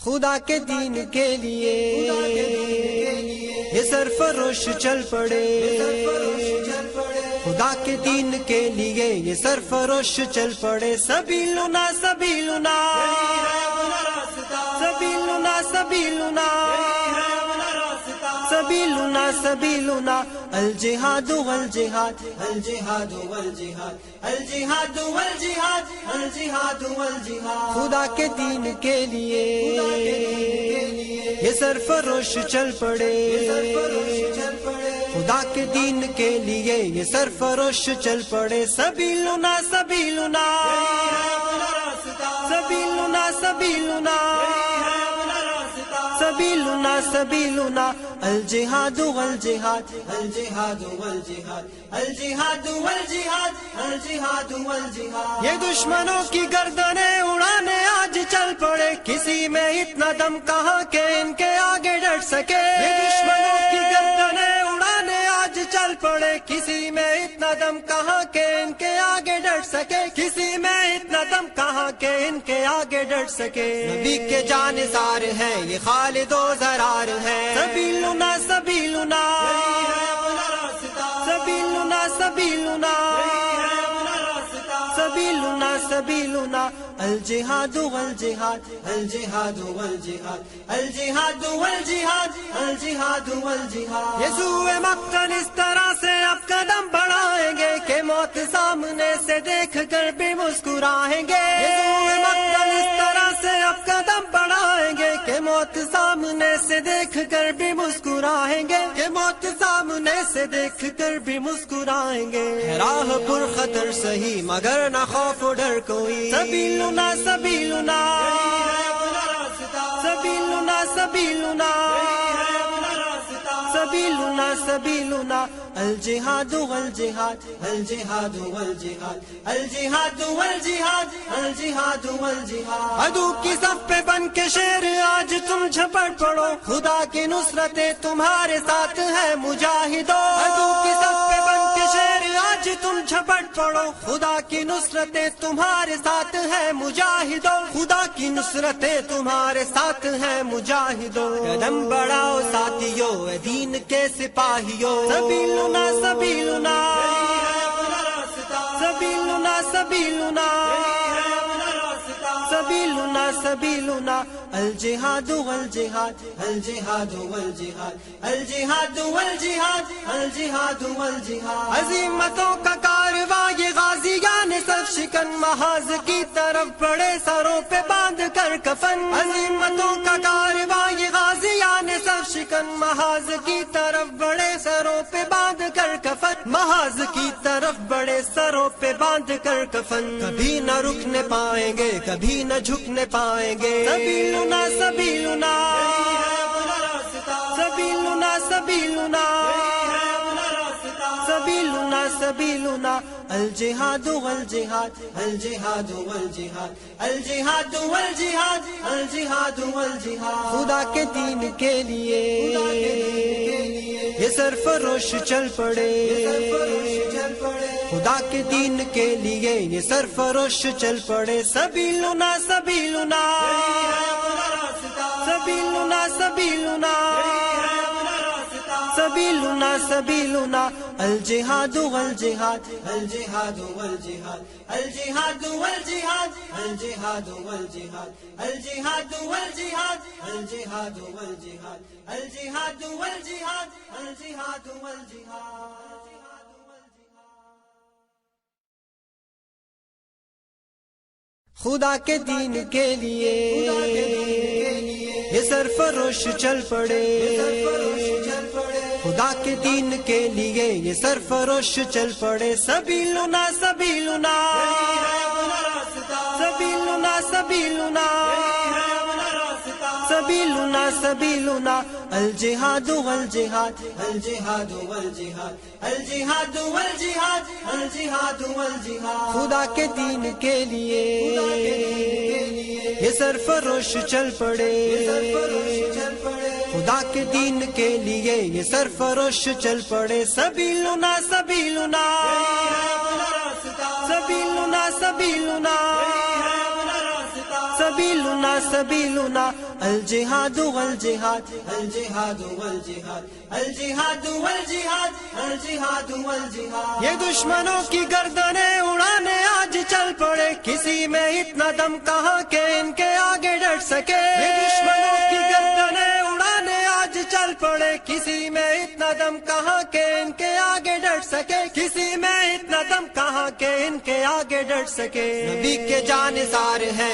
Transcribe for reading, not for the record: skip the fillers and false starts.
خدا کے دین کے لیے یہ سرفروش چل پڑے، خدا کے دین کے لیے یہ سرفروش چل پڑے. سبیلنا سبیلنا سبیلنا سبیلنا سبیلنا سبیلنا الجہاد والجہاد الجہاد والجہاد الجہاد والجہاد الجہاد والجہاد. خدا کے دین کے لیے یہ سرفروش چل پڑے، خدا کے دین کے لیے یہ سرفروش چل پڑے. سبیلنا سبیلنا سبیلنا سبیلنا سبیلنا سبیلنا الجہاد والجہاد الجہاد والجہاد الجہاد والجہاد الجہاد والجہاد. یہ دشمنوں کی گردنیں اڑانے آج چل پڑے، کسی میں اتنا دم کہاں کہ ان کے آگے ڈٹ سکے. یہ دشمنوں کی گردنیں اڑانے آج چل پڑے، کسی میں اتنا دم کہاں کہ ان کے آگے ڈٹ سکے. کسی میں اتنا دم کہاں کہ ان کے آگے ڈٹ سکے. نبی کے جانثار ہیں یہ خالد و زرار ہے. سبیلنا سبیلنا سبیلنا سبیلنا سبیلنا سبیلنا الجہاد والجہاد الجہاد والجہاد الجہاد والجہاد الجہاد والجہاد. یسوع مقتل اس طرح سے اب قدم بڑھائیں گے کہ موت سامنے سے دیکھ کر بھی مسکرائیں گے. یسوع مقتل اس طرح سے اب قدم بڑھائیں گے کہ موت سامنے سے دیکھ کر بھی مسکرائیں گے، کہ موت سامنے سے دیکھ کر بھی مسکرائیں گے. راہ پر خطر سہی مگر نہ خوف و ڈر کوئی. سبیلنا سبیلنا سبیلنا سبیلنا سبیلنا سبیلنا الجہاد والجہاد الجہاد والجہاد الجہاد والجہاد الجہاد والجہاد. عدو کی صف پہ بن کے شیر آج تم جھپٹ پڑو، خدا کی نصرتیں تمہارے ساتھ ہے مجاہدو. عدو کی صف پہ بن کے شیر آج تم جھپٹ پڑو، خدا کی نصرتیں تمہارے ساتھ ہے مجاہدو. خدا کی نصرتیں تمہارے ساتھ ہے مجاہدو. قدم بڑھاؤ ساتھیو اے دین کے سپاہیو. سبیلنا سبیلنا سبیلنا سبیلنا سبیلنا سبیلنا الجہاد والجہاد الجہاد والجہاد الجہاد والجہاد الجہاد والجہاد. عظیمتوں کا کارواں یہ غازیان سب شکن محاذ کی طرف بڑے سروں پہ باندھ کر کفن. عظیمتوں کا کارواں یہ غازیان سب شکن محاذ کی طرف بڑے سروں پہ باندھ کر کفن. محاذ کی طرف بڑے سروں پہ باندھ کر کفن. کبھی نہ رکنے پائیں گے کبھی نہ جھکنے پائیں گے. سبیلنا سبیلنا سبیلنا سبیلنا سبیلنا سبیلنا الجہاد والجہاد الجہاد والجہاد الجہاد والجہاد الجہاد والجہاد. خدا کے دین کے لیے یہ سرفروش چل پڑے، خدا کے دین کے لیے یہ سرفروش چل پڑے. سبیلنا سبیلنا سبیلنا سبیلنا سبیلنا سبیلنا الجہاد والجہاد الجہاد والجہاد الجہاد والجہاد الجہاد والجہاد الجہاد والجہاد الجہاد والجہاد الجہاد والجہاد الجہاد والجہاد. خدا کے دین کے لیے یہ سرفروش چل پڑے، خدا کے دین کے لیے یہ سرفروش چل پڑے. سبیلنا سبیلنا سبیلنا سبیلنا سبیلنا سبیلنا الجہاد والجہاد الجہاد والجہاد الجہاد والجہاد الجہاد والجہاد. خدا کے دین کے لیے یہ سرفروش چل پڑے، خدا کے دین کے لیے یہ سرفروش چل پڑے. سبیلنا سبیلنا سبیلنا سبیلنا سبیلنا سبیلنا الجہاد والجہاد الجہاد والجہاد الجہاد والجہاد الجہاد والجہاد یہ دشمنوں کی گردنیں اڑانے آج چل پڑے کسی میں اتنا دم کہاں کہ ان کے آگے ڈٹ سکے یہ دشمنوں کی گردنیں اڑانے آج چل پڑے کسی میں اتنا دم کہاں کہ ان کے آگے ڈٹ سکے کسی میں اتنا دم کہاں کہ ان کے آگے ڈٹ سکے نبی کے جانثار ہیں